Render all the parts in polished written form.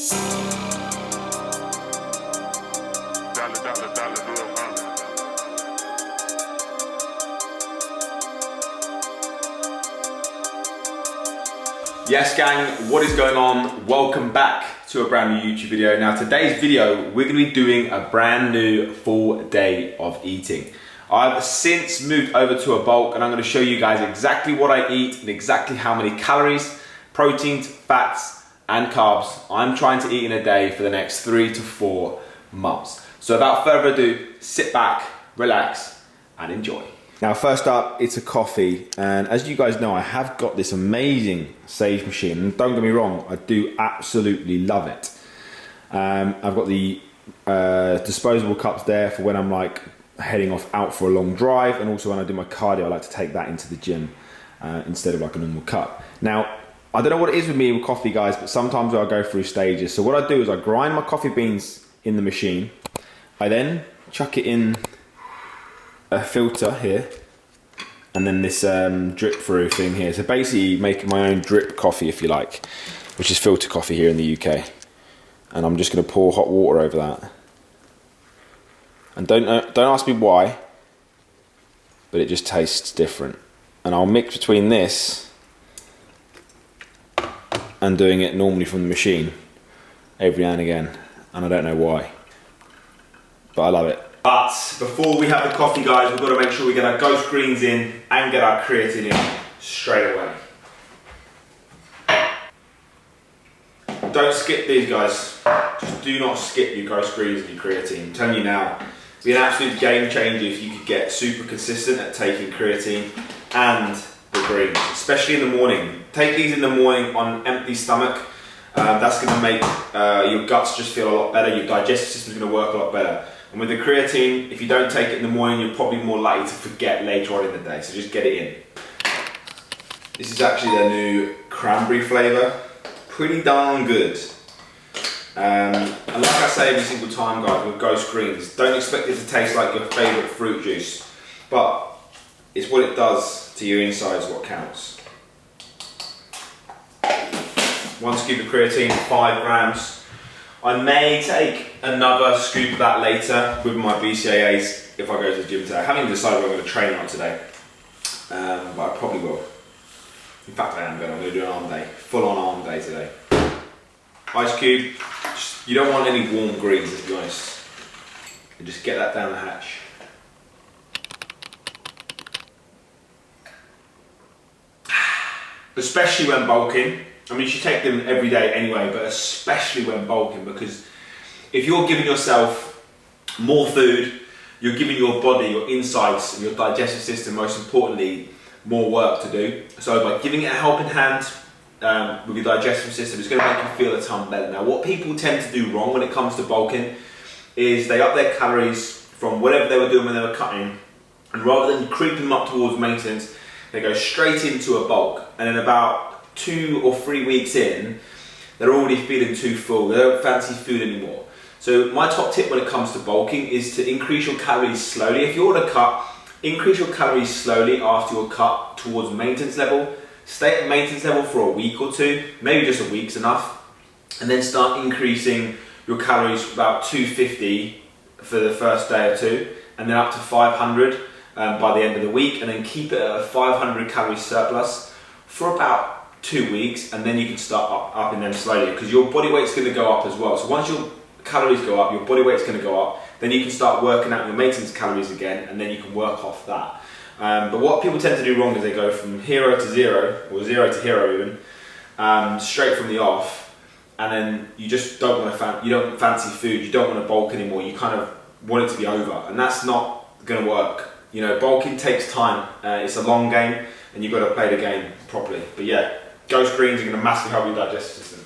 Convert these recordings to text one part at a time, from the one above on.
Yes gang, what is going on? Welcome back to a brand new YouTube video. Now today's video, we're going to be doing a brand new full day of eating. I've since moved over to a bulk and I'm going to show you guys exactly what I eat and exactly how many calories, proteins, fats and carbs I'm trying to eat in a day for the next 3 to 4 months. So without further ado, sit back, relax and enjoy. Now first up, it's a coffee, and as you guys know, I have got this amazing Sage machine, and don't get me wrong, I do absolutely love it. I've got the disposable cups there for when I'm like heading off out for a long drive, and also when I do my cardio, I like to take that into the gym instead of like a normal cup. Now, I don't know what it is with me with coffee guys, but sometimes I go through stages. So what I do is I grind my coffee beans in the machine, I then chuck it in a filter here, and then this drip through thing here. So basically making my own drip coffee, if you like, which is filter coffee here in the UK. And I'm just going to pour hot water over that. And don't ask me why, but it just tastes different. And I'll mix between this and doing it normally from the machine every now and again, and I don't know why, but I love it. But before we have the coffee guys, we've got to make sure we get our ghost greens in and get our creatine in straight away. Don't skip these guys. Just do not skip your ghost greens and your creatine. I'm telling you now, it'd be an absolute game changer if you could get super consistent at taking creatine and the greens, especially in the morning. Take these in the morning on an empty stomach. That's going to make your guts just feel a lot better. Your digestive system is going to work a lot better. And with the creatine, if you don't take it in the morning, you're probably more likely to forget later on in the day. So just get it in. This is actually their new cranberry flavour. Pretty darn good. And like I say every single time guys with Ghost Greens, don't expect it to taste like your favourite fruit juice. But it's what it does to your insides what counts. 1 scoop of creatine, 5 grams. I may take another scoop of that later with my BCAAs if I go to the gym today. I haven't even decided what I'm going to train on today, but I probably will. In fact, I'm going to do an arm day, full on arm day today. Ice cube, you don't want any warm greens, let's be honest. And just get that down the hatch. Especially when bulking. I mean, you should take them every day anyway, but especially when bulking, because if you're giving yourself more food, you're giving your body, your insides, and your digestive system, most importantly, more work to do. So by giving it a helping hand with your digestive system, it's going to make you feel a ton better. Now, what people tend to do wrong when it comes to bulking is they up their calories from whatever they were doing when they were cutting, and rather than creeping them up towards maintenance, they go straight into a bulk, and then about 2 or 3 weeks in, they're already feeling too full. They don't fancy food anymore. So my top tip when it comes to bulking is to increase your calories slowly. If you're on a cut, increase your calories slowly after your cut towards maintenance level. Stay at maintenance level for a week or 2, maybe just a week's enough, and then start increasing your calories about 250 for the first day or 2, and then up to 500 by the end of the week, and then keep it at a 500 calorie surplus for about 2 weeks, and then you can start upping them slowly, because your body weight's going to go up as well. So once your calories go up, your body weight's going to go up, then you can start working out your maintenance calories again, and then you can work off that. But what people tend to do wrong is they go from hero to zero, or zero to hero even, straight from the off, and then you just don't want to you don't fancy food, you don't want to bulk anymore, you kind of want it to be over, and that's not going to work. You know, bulking takes time, it's a long game, and you've got to play the game properly. But yeah, Ghost Greens are going to massively help your digestive system.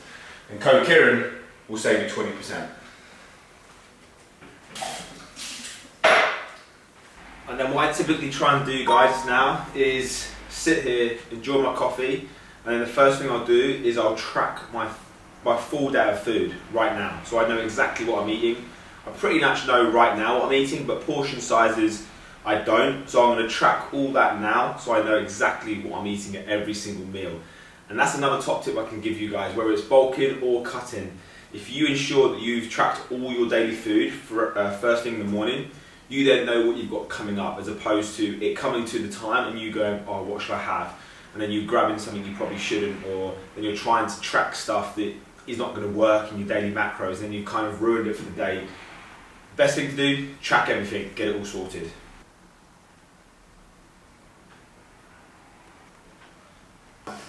And Code Kieran will save you 20%. And then what I typically try and do guys now is sit here, enjoy my coffee, and then the first thing I'll do is I'll track my full day of food right now. So I know exactly what I'm eating. I pretty much know right now what I'm eating, but portion sizes I don't. So I'm going to track all that now so I know exactly what I'm eating at every single meal. And that's another top tip I can give you guys, whether it's bulking or cutting, If you ensure that you've tracked all your daily food for first thing in the morning, you then know what you've got coming up, as opposed to it coming to the time and you going, oh, what should I have? And then you're grabbing something you probably shouldn't, or then you're trying to track stuff that is not going to work in your daily macros, then you've kind of ruined it for the day. Best thing to do, track everything, get it all sorted.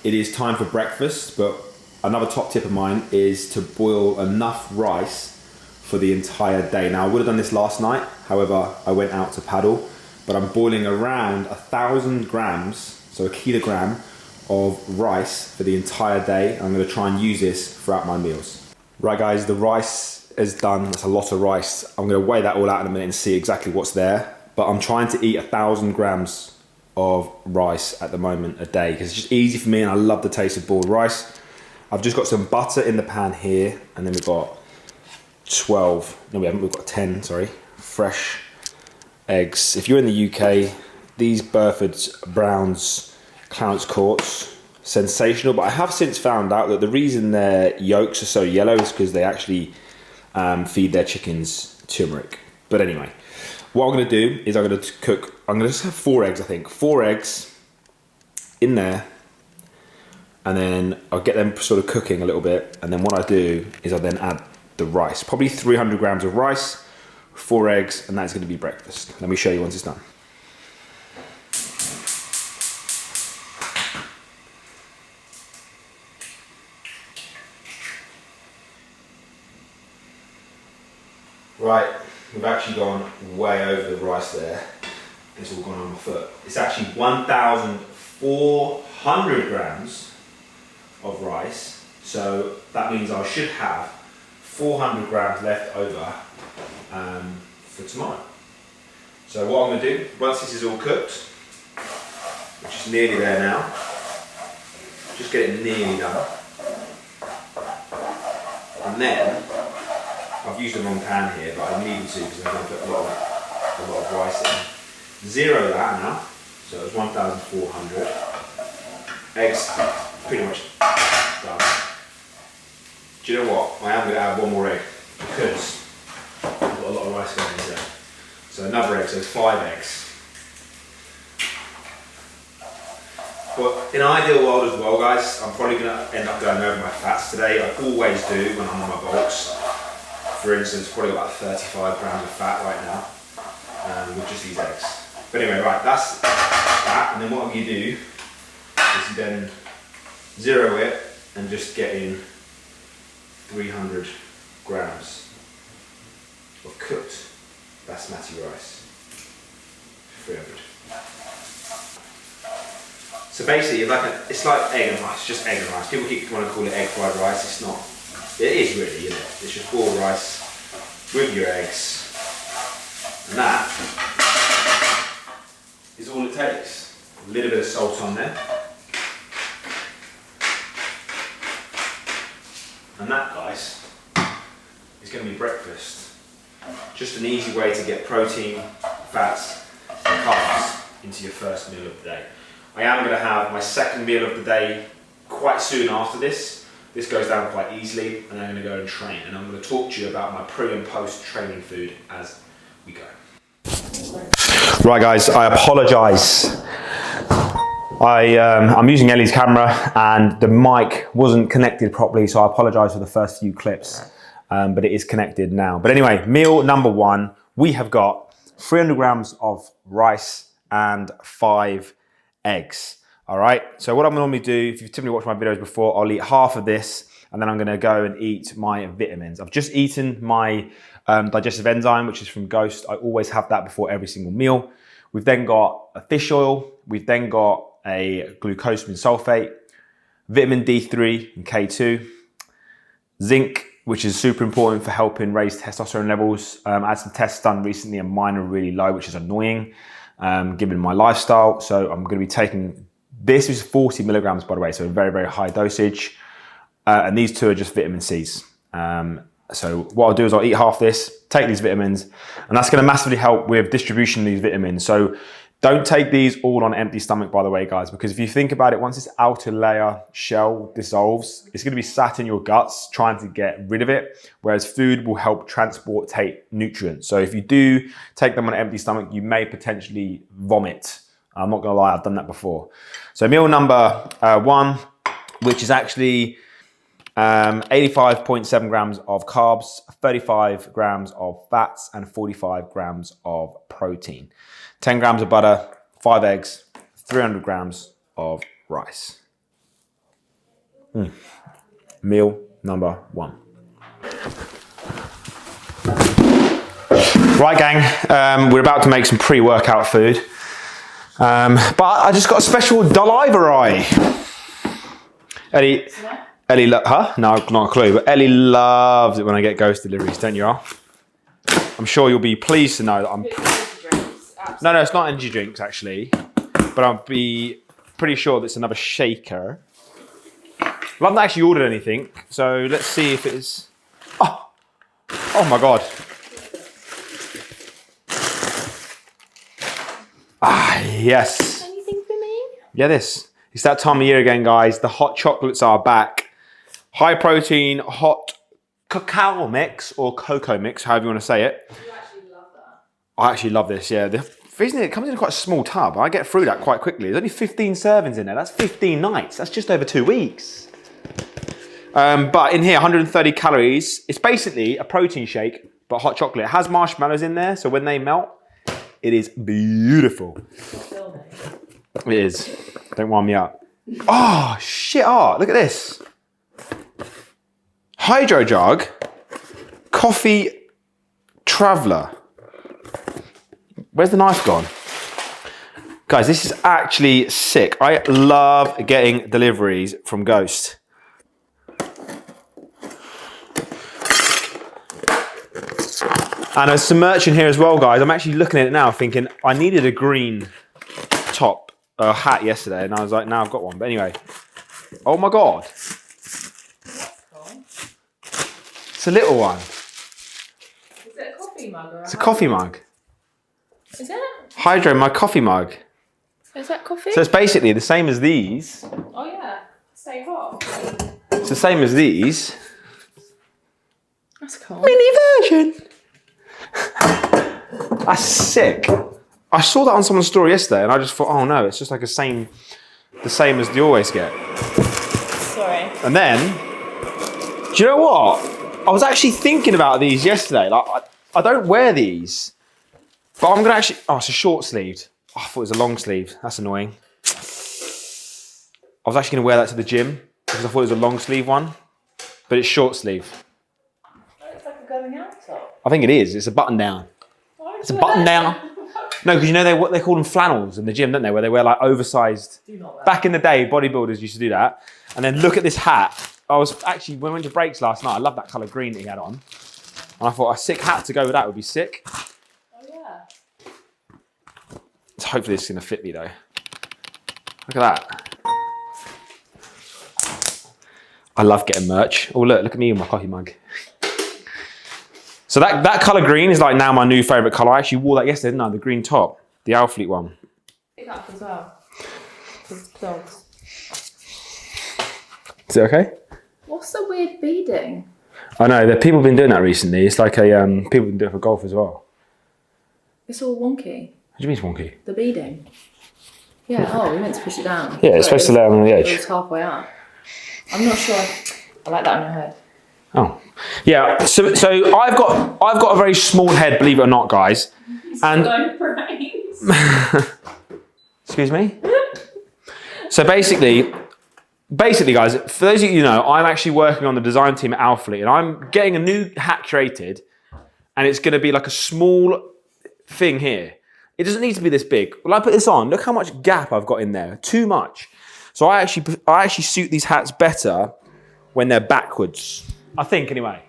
It is time for breakfast, but another top tip of mine is to boil enough rice for the entire day. Now, I would have done this last night, however, I went out to paddle, but I'm boiling around 1,000 grams, so a kilogram of rice for the entire day. I'm going to try and use this throughout my meals. Right guys, the rice is done. That's a lot of rice. I'm going to weigh that all out in a minute and see exactly what's there, but I'm trying to eat 1,000 grams of rice at the moment a day because it's just easy for me and I love the taste of boiled rice. I've just got some butter in the pan here, and then we've got 10 fresh eggs. If you're in the UK, these Burford's Browns Clarence Courts, sensational, but I have since found out that the reason their yolks are so yellow is because they actually feed their chickens turmeric. But anyway, what I'm going to do is I'm going to just have 4 eggs, I think. 4 eggs in there, and then I'll get them sort of cooking a little bit, and then what I do is I then add the rice. Probably 300 grams of rice, 4 eggs, and that's going to be breakfast. Let me show you once it's done. Right, we've actually gone way over the rice there. It's all gone on my foot. It's actually 1,400 grams of rice. So that means I should have 400 grams left over for tomorrow. So what I'm going to do, once this is all cooked, which is nearly there now, just get it nearly done. And then, I've used the wrong pan here, but I needed to because I'm going to put a lot of rice in. Zero that now, so it's 1,400. Eggs, pretty much done. Do you know what? I am going to add one more egg because I've got a lot of rice going in there. So another egg, so 5 eggs. But in an ideal world as well, guys, I'm probably going to end up going over my fats today. I always do when I'm on my bulks. For instance, probably about 35 grams of fat right now with just these eggs. But anyway, right, that's that. And then what you do is you then zero it and just get in 300 grams of cooked basmati rice. 300. So basically, it's like egg and rice, just egg and rice. People want to call it egg fried rice. It's not. It is really, isn't it? It's just boiled rice with your eggs, and that is all it takes. A little bit of salt on there, and that, guys, is going to be breakfast. Just an easy way to get protein, fats, and carbs into your first meal of the day. I am going to have my second meal of the day quite soon after this. This goes down quite easily, and I'm going to go and train, and I'm going to talk to you about my pre and post training food as we go. Right guys, I apologise. I'm using Ellie's camera and the mic wasn't connected properly, so I apologise for the first few clips, but it is connected now. But anyway, meal number 1, we have got 300 grams of rice and 5 eggs. All right, so what I'm normally do, if you've typically watched my videos before, I'll eat half of this and then I'm gonna go and eat my vitamins. I've just eaten my digestive enzyme, which is from Ghost. I always have that before every single meal. We've then got a fish oil. We've then got a glucosamine sulfate, vitamin D3 and K2, zinc, which is super important for helping raise testosterone levels. I had some tests done recently and mine are really low, which is annoying given my lifestyle. So I'm gonna be taking, this is 40 milligrams, by the way, so a very, very high dosage. And these 2 are just vitamin C's. So what I'll do is I'll eat half this, take these vitamins, and that's gonna massively help with distribution of these vitamins. So Don't take these all on empty stomach, by the way, guys, because if you think about it, once this outer layer shell dissolves, it's going to be sat in your guts trying to get rid of it, whereas food will help transport nutrients. So if you do take them on an empty stomach, you may potentially vomit. I'm not going to lie, I've done that before. So meal number 1, which is actually 85.7 grams of carbs, 35 grams of fats, and 45 grams of protein. 10 grams of butter, 5 eggs, 300 grams of rice. Meal number 1. Right, gang, we're about to make some pre-workout food. But I just got a special delivery. Ellie, huh? No, not a clue, but Ellie loves it when I get ghost deliveries, don't you? I'm sure you'll be pleased to know that I'm... No, it's not energy drinks, actually. But I'll be pretty sure that's another shaker. I haven't actually ordered anything, so let's see if it is... Oh my God. Yes. Anything for me? Yeah, this. It's that time of year again, guys. The hot chocolates are back. High protein, hot cacao mix, or cocoa mix, however you want to say it. You actually love that. I actually love this, yeah. The reason it comes in quite a small tub. I get through that quite quickly. There's only 15 servings in there. That's 15 nights. That's just over 2 weeks. But in here, 130 calories. It's basically a protein shake, but hot chocolate. It has marshmallows in there, so when they melt, it is beautiful. It is. Don't wind me up. Oh, shit art. Look at this. Hydro Jug Coffee Traveller. Where's the knife gone? Guys, this is actually sick. I love getting deliveries from Ghost. And there's some merch in here as well, guys. I'm actually looking at it now thinking I needed a green top, hat yesterday, and I was like, now I've got one. But anyway, oh my God. It's a little one. Is it a coffee mug? It's a coffee mug. Is it? Hydro, my coffee mug. Is that coffee? So it's basically the same as these. Oh yeah, stay hot. It's the same as these. That's cool. Mini version. That's sick. I saw that on someone's story yesterday, and I just thought, oh no, it's just like the same as you always get. Sorry. And then, do you know what? I was actually thinking about these yesterday. Like, I don't wear these, but I'm gonna actually. Oh, it's a short sleeved. Oh, I thought it was a long sleeve. That's annoying. I was actually gonna wear that to the gym because I thought it was a long sleeve one, but it's short sleeve. It's like a going out top. I think it is. It's a button down. It's a button down. No, because you know they call them flannels in the gym, don't they? Where they wear like oversized. Back in the day, bodybuilders used to do that. And then look at this hat. I was actually, when we went to breaks last night, I love that colour green that he had on. And I thought a sick hat to go with that would be sick. Oh yeah. So hopefully this is going to fit me though. Look at that. I love getting merch. Oh look at me in my coffee mug. So that colour green is like now my new favourite colour. I actually wore that yesterday, didn't I? The green top. The Alfleet one. Pick up as well. Because clogs. Is it okay? What's the weird beading? I know, people have been doing that recently. It's like people have been doing it for golf as well. It's all wonky. What do you mean it's wonky? The beading. Yeah, oh, we meant to push it down. Yeah, it's supposed to lay on the edge. It was halfway up. I'm not sure. I like that on your head. Oh, yeah. So I've got a very small head, believe it or not, guys. And excuse me. So basically, guys, for those of you who know, I'm actually working on the design team at Alfleet, and I'm getting a new hat created, and it's going to be like a small thing here. It doesn't need to be this big. When I put this on, look how much gap I've got in there. Too much. So I actually suit these hats better when they're backwards. I think anyway,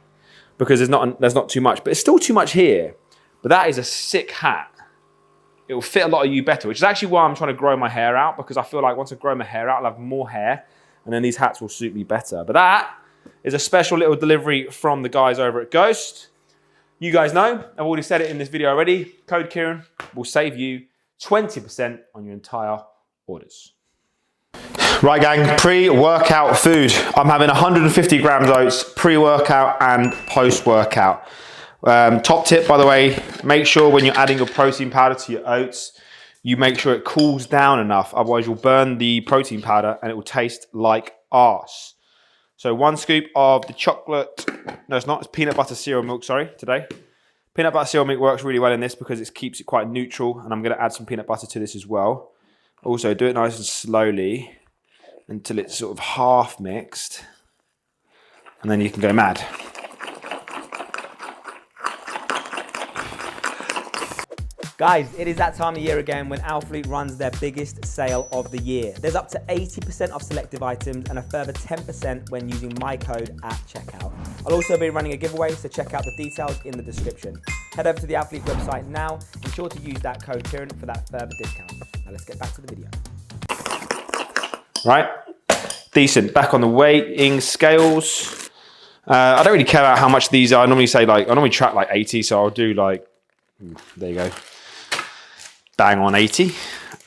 because there's not too much, but it's still too much here. But that is a sick hat. It will fit a lot of you better, which is actually why I'm trying to grow my hair out, because I feel like once I grow my hair out, I'll have more hair, and then these hats will suit me better. But that is a special little delivery from the guys over at Ghost. You guys know, I've already said it in this video already. Code Kieran will save you 20% on your entire orders. Right gang, pre-workout food. I'm having 150 grams oats, pre-workout and post-workout. Top tip, by the way, make sure when you're adding your protein powder to your oats, you make sure it cools down enough, otherwise you'll burn the protein powder and it will taste like arse. So 1 scoop of the chocolate, no it's not, it's peanut butter cereal milk, sorry, today. Peanut butter cereal milk works really well in this because it keeps it quite neutral, and I'm gonna add some peanut butter to this as well. Also do it nice and slowly until it's sort of half mixed, and then you can go mad. Guys, it is that time of year again when Alphalete runs their biggest sale of the year. There's up to 80% off selective items and a further 10% when using my code at checkout. I'll also be running a giveaway, so check out the details in the description. Head over to the Alphalete website now, ensure to use that code Kieran for that further discount. Now let's get back to the video. Right, decent. Back on the weighing scales. I don't really care about how much these are. I normally track like 80, so I'll do like, there you go. Bang on 80,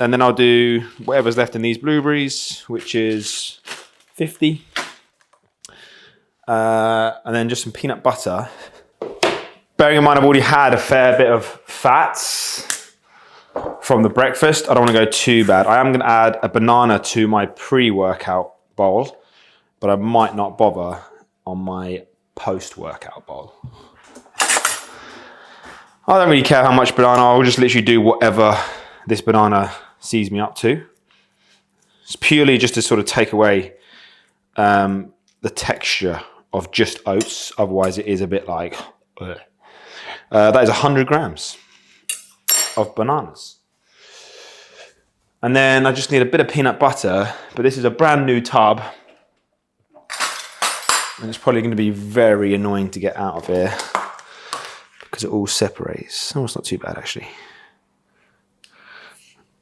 and then I'll do whatever's left in these blueberries, which is 50, and then just some peanut butter. Bearing in mind I've already had a fair bit of fats from the breakfast, I don't want to go too bad. I am going to add a banana to my pre-workout bowl, but I might not bother on my post-workout bowl. I don't really care how much banana, I'll just literally do whatever this banana sees me up to. It's purely just to sort of take away the texture of just oats, otherwise it is a bit like, ugh. That is 100 grams of bananas. And then I just need a bit of peanut butter, but this is a brand new tub. And it's probably going to be very annoying to get out of here, because it all separates. Oh, it's not too bad actually.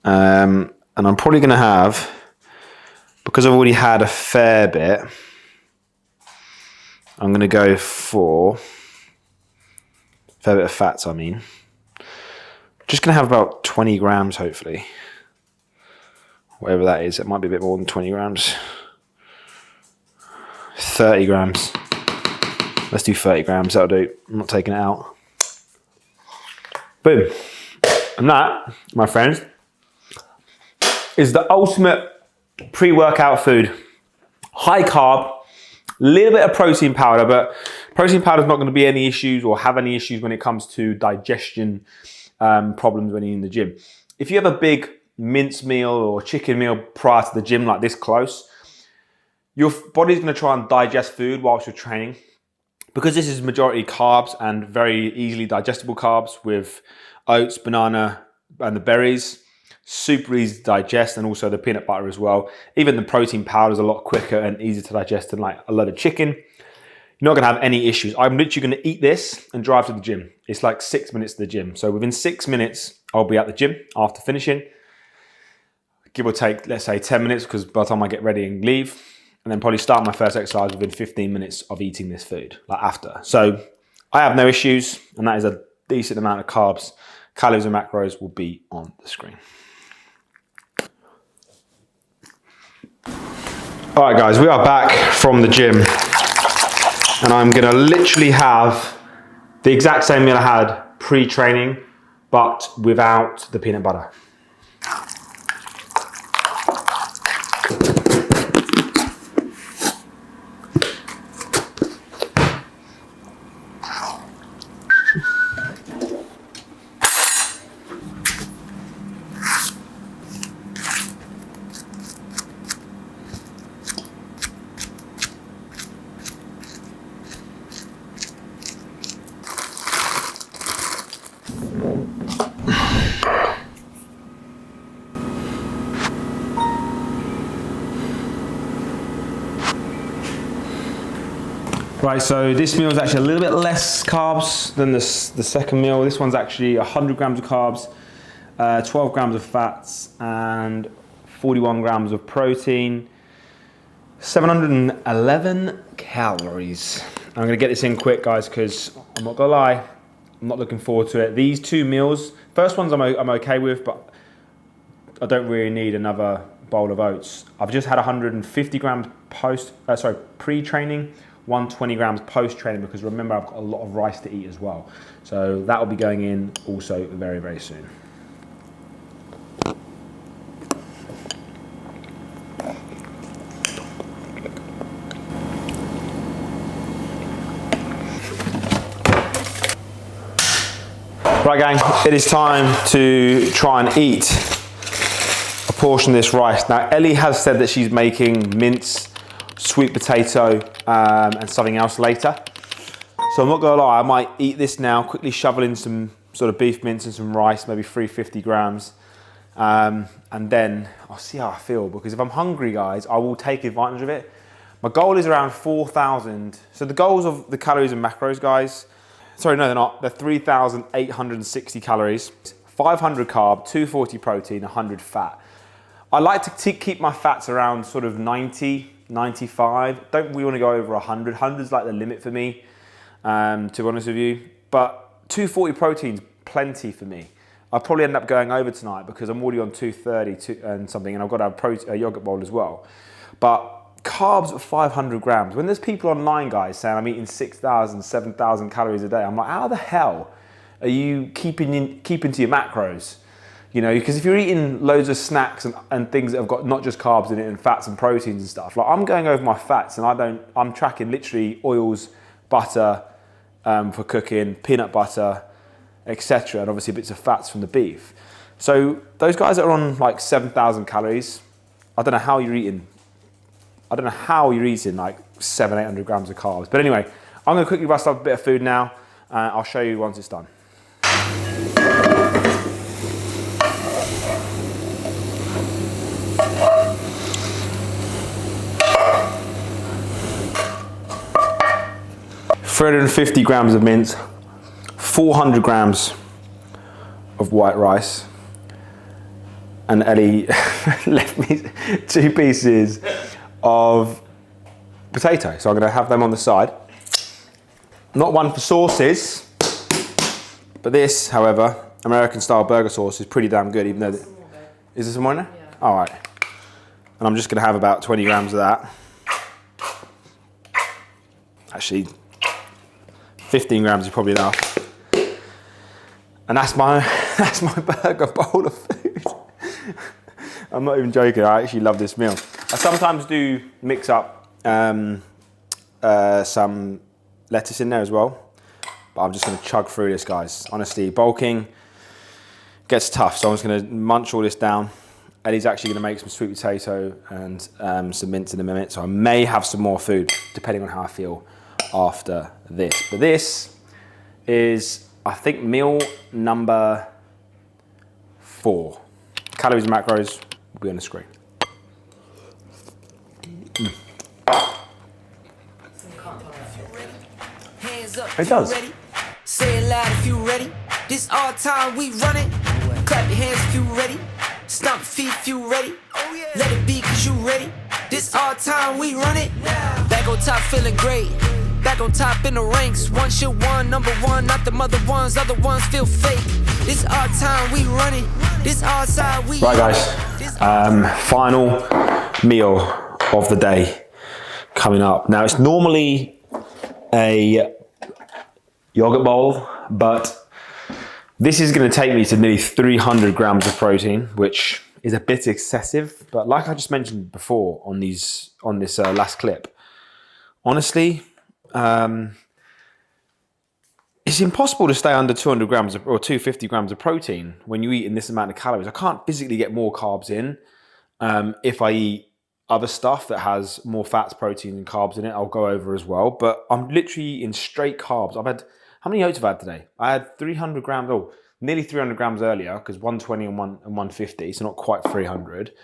And I'm probably going to have, because I've already had a fair bit, I'm going to go for a fair bit of fats, I mean. Just going to have about 20 grams hopefully. Whatever that is, it might be a bit more than 20 grams. 30 grams. Let's do 30 grams, that'll do. I'm not taking it out. Boom. And that, my friends, is the ultimate pre-workout food. High carb, little bit of protein powder, but protein powder is not going to be any issues or have any issues when it comes to digestion problems when you're in the gym. If you have a big mince meal or chicken meal prior to the gym, like this close, your body's going to try and digest food whilst you're training. Because this is majority carbs and very easily digestible carbs with oats, banana, and the berries, super easy to digest, and also the peanut butter as well. Even the protein powder is a lot quicker and easier to digest than like a lot of chicken. You're not gonna have any issues. I'm literally gonna eat this and drive to the gym. It's like 6 minutes to the gym. So within 6 minutes, I'll be at the gym after finishing. Give or take, let's say 10 minutes, because by the time I get ready and leave, and then probably start my first exercise within 15 minutes of eating this food, like after. So I have no issues, and that is a decent amount of carbs. Calories and macros will be on the screen. All right, guys, we are back from the gym, and I'm gonna literally have the exact same meal I had pre-training, but without the peanut butter. Right, so this meal is actually a little bit less carbs than the second meal. This one's actually 100 grams of carbs, 12 grams of fats, and 41 grams of protein, 711 calories. I'm gonna get this in quick, guys, because I'm not gonna lie, I'm not looking forward to it. These two meals, first ones I'm okay with, but I don't really need another bowl of oats. I've just had 150 grams pre-training, 120 grams post-training, because remember I've got a lot of rice to eat as well. So that will be going in also very, very soon. Right gang, it is time to try and eat a portion of this rice. Now Ellie has said that she's making mince, sweet potato and something else later. So I'm not gonna lie, I might eat this now, quickly shovel in some sort of beef mince and some rice, maybe 350 grams. And then I'll see how I feel, because if I'm hungry guys, I will take advantage of it. My goal is around 4,000. So the goals of the calories and macros guys, sorry, no, they're not. They're 3,860 calories, 500 carb, 240 protein, 100 fat. I like to keep my fats around sort of 90, 95. Don't really want to go over 100. 100's like the limit for me, to be honest with you. But 240 protein's plenty for me. I'll probably end up going over tonight because I'm already on 230 and something, and I've got to have a yogurt bowl as well. But carbs at 500 grams. When there's people online, guys, saying I'm eating 6,000, 7,000 calories a day, I'm like, how the hell are you keeping to your macros? You know, because if you're eating loads of snacks and things that have got not just carbs in it and fats and proteins and stuff, like I'm going over my fats and I'm tracking literally oils, butter for cooking, peanut butter, etc. And obviously bits of fats from the beef. So those guys that are on like 7,000 calories, I don't know how you're eating like 700-800 grams of carbs. But anyway, I'm gonna quickly bust up a bit of food now. I'll show you once it's done. $350 grams of mince, 400 grams of white rice, and Ellie left me 2 pieces of potato. So I'm gonna have them on the side. Not one for sauces, but this, however, American style burger sauce is pretty damn good, even though, is there some more in there? Yeah. All right. And I'm just gonna have about 20 grams of that. Actually, 15 grams is probably enough. And that's my burger bowl of food. I'm not even joking, I actually love this meal. I sometimes do mix up some lettuce in there as well, but I'm just gonna chug through this, guys. Honestly, bulking gets tough, so I'm just gonna munch all this down. Ellie's actually gonna make some sweet potato and some mince in a minute, so I may have some more food, depending on how I feel after this. But this is, I think, meal number 4. Calories and macros will be on the screen. It does. Say it loud if you ready. This all time we run it. Clap your hands if you ready. Stomp your feet if you ready. Let it be cause you ready. This all time we run it. Back on top feeling great. Back on top in the ranks. One shit one, number one, not the mother ones. Other ones feel fake. This all time we run it. This all side we right, guys. Final meal of the day coming up. Now it's normally a yogurt bowl, but this is going to take me to nearly 300 grams of protein, which is a bit excessive. But like I just mentioned before on this last clip, honestly, it's impossible to stay under 200 grams or 250 grams of protein when you eat in this amount of calories. I can't physically get more carbs in. If I eat other stuff that has more fats, protein, and carbs in it, I'll go over as well. But I'm literally eating straight carbs. How many oats have I had today? I had 300 grams, nearly 300 grams earlier, because 120 and 150, so not quite 300,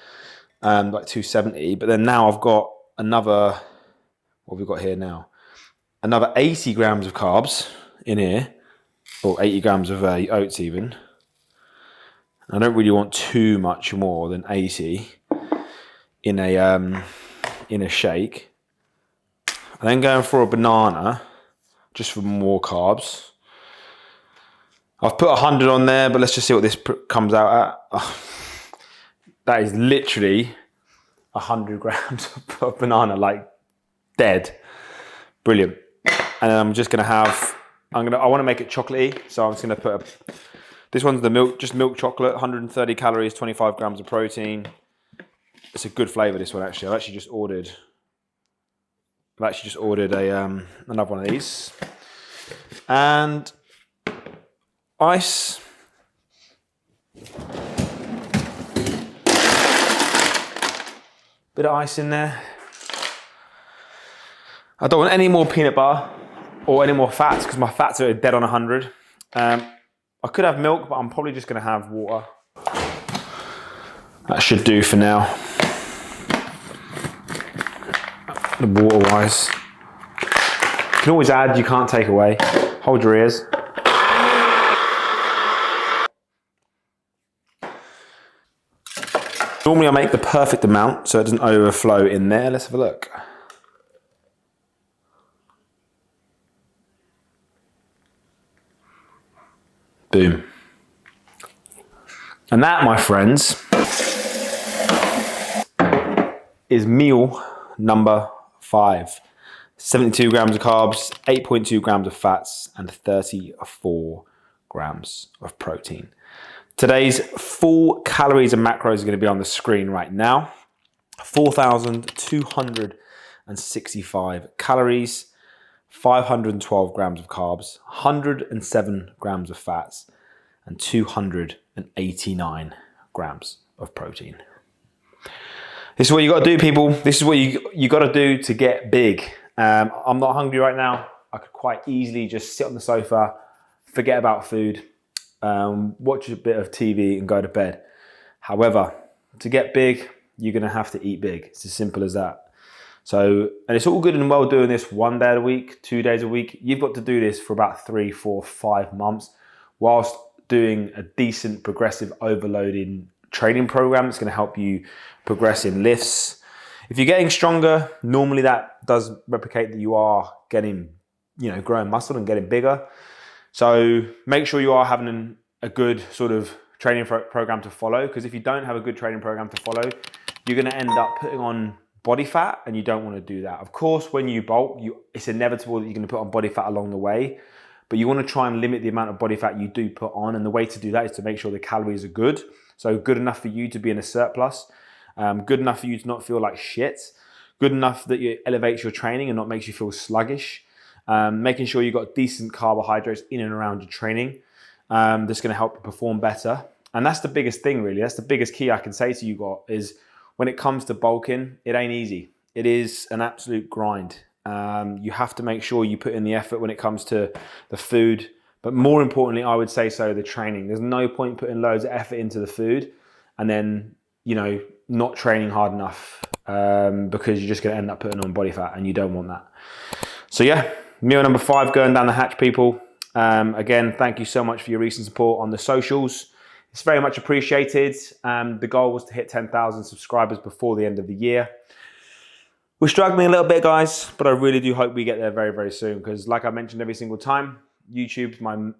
like 270. But then now I've got another, what have we got here now? Another 80 grams of carbs in here, or 80 grams of oats even. I don't really want too much more than 80 in a shake. And then going for a banana, just for more carbs. I've put 100 on there, but let's just see what this comes out at. Oh, That is literally 100 grams of banana, like dead. Brilliant. And then I'm just gonna have, I want to make it chocolatey, so I'm just gonna put this one's the milk, just milk chocolate, 130 calories, 25 grams of protein. It's a good flavour, this one actually. I've actually just ordered another one of these. And ice. Bit of ice in there. I don't want any more peanut butter or any more fats because my fats are dead on 100. I could have milk, but I'm probably just gonna have water. That should do for now. The water wise. You can always add, you can't take away. Hold your ears. Normally I make the perfect amount so it doesn't overflow in there. Let's have a look. Boom. And that, my friends, is meal number 5. 72 grams of carbs, 8.2 grams of fats, and 34 grams of protein. Today's full calories and macros are going to be on the screen right now. 4,265 calories, 512 grams of carbs, 107 grams of fats, and 289 grams of protein. This is what you got to do, people. This is what you got to do to get big. I'm not hungry right now. I could quite easily just sit on the sofa, forget about food, watch a bit of TV and go to bed. However, to get big, you're going to have to eat big. It's as simple as that. So, and it's all good and well doing this 1 day a week, 2 days a week. You've got to do this for about 3, 4, 5 months whilst doing a decent progressive overloading training program that's going to help you progress in lifts. If you're getting stronger, normally that does replicate that you are getting, growing muscle and getting bigger. So make sure you are having a good sort of training program to follow, because if you don't have a good training program to follow, you're going to end up putting on body fat, and you don't want to do that. Of course, when you bulk, it's inevitable that you're going to put on body fat along the way, but you want to try and limit the amount of body fat you do put on, and the way to do that is to make sure the calories are good. So good enough for you to be in a surplus, good enough for you to not feel like shit, good enough that it elevates your training and not makes you feel sluggish, making sure you've got decent carbohydrates in and around your training, that's going to help you perform better. And that's the biggest thing, really. That's the biggest key I can say to you is when it comes to bulking, it ain't easy. It is an absolute grind. You have to make sure you put in the effort when it comes to the food, but more importantly, I would say the training. There's no point putting loads of effort into the food and then, not training hard enough, because you're just going to end up putting on body fat, and you don't want that. So yeah, meal number 5 going down the hatch, people. Again, thank you so much for your recent support on the socials. It's very much appreciated. The goal was to hit 10,000 subscribers before the end of the year. We're struggling a little bit, guys, but I really do hope we get there very, very soon, because like I mentioned every single time, YouTube's my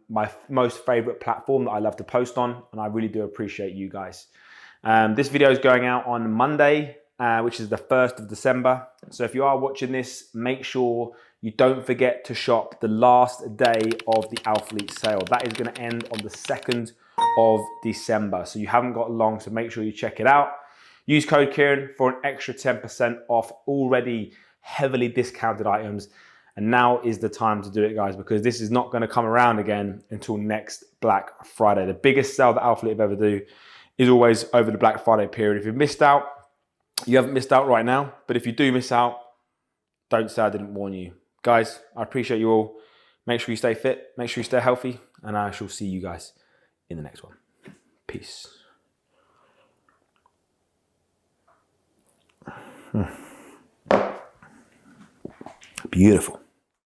most favorite platform that I love to post on, and I really do appreciate you guys. This video is going out on Monday, which is the 1st of December. So if you are watching this, make sure you don't forget to shop the last day of the Alphalete sale. That is going to end on the 2nd of December. So you haven't got long, so make sure you check it out. Use code Kieran for an extra 10% off already heavily discounted items. And now is the time to do it, guys, because this is not going to come around again until next Black Friday. The biggest sale that Alphalete have ever do is always over the Black Friday period. If you've missed out, you haven't missed out right now. But if you do miss out, don't say I didn't warn you. Guys, I appreciate you all. Make sure you stay fit. Make sure you stay healthy. And I shall see you guys in the next one. Peace. Beautiful.